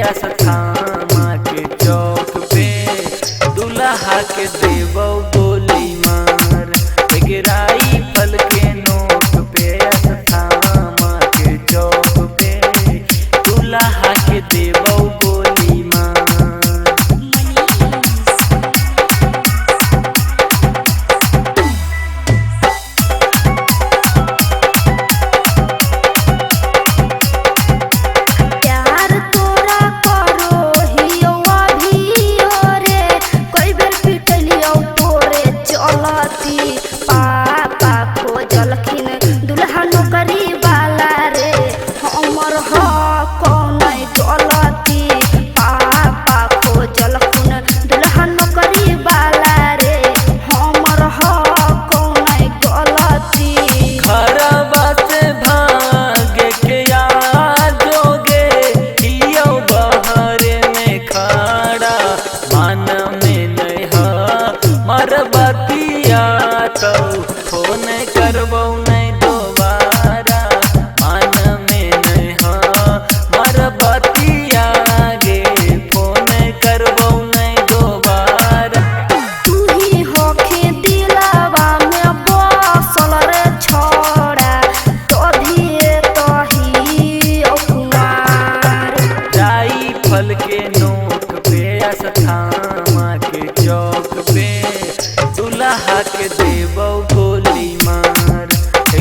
अस्थामा के चौक पे दुल्हा के देवो गोली मार। गिराई फल के नोक पे अस्थामा के चौक पे दुल्हा के देवो गोली मार। तो फोन करबो नहीं दोबारा मन में नहीं मर बतिया गे फोन करबो नहीं दोबारा। तू ही होखे दिलवा में बसल रे छोड़ा तोही कुमार। जाई फल के नोक पे अस्थामा के चौक पे दुल्हा के देवो गोली मार।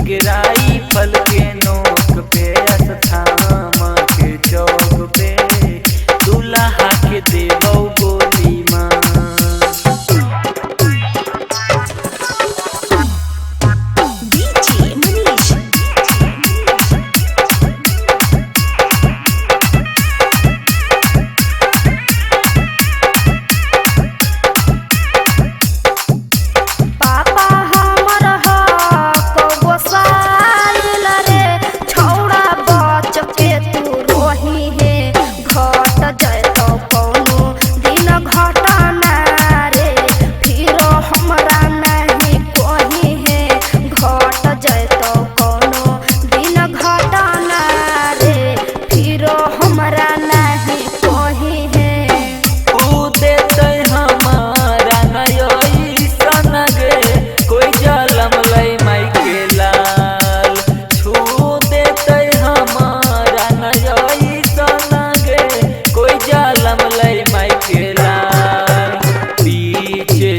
गिराई फल के नोक पे अस्थामा के चौक पे दुल्हा के देवो गोली मार।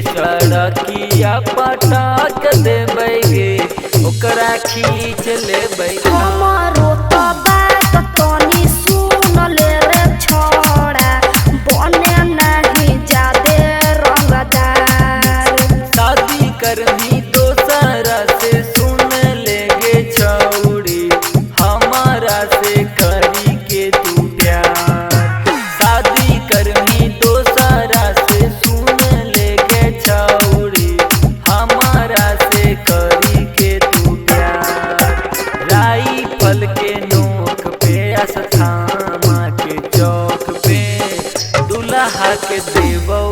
सड़किया पटाक देबै गे ओकरा खींच लेबै। हमारो तो बात तनी सुन ले रे छोड़ा बने नहीं जादे रंगदार। शादी करनी दोसरा से सुन लेगे छौड़ी हमारा से करी के तू प्यार। शादी करनी दोसरा से सुन लेगे छौड़ी हमारा से करी के तू प्यार। राई फल के नोक पे अस्थामा के चौक पे दुल्हा के देवो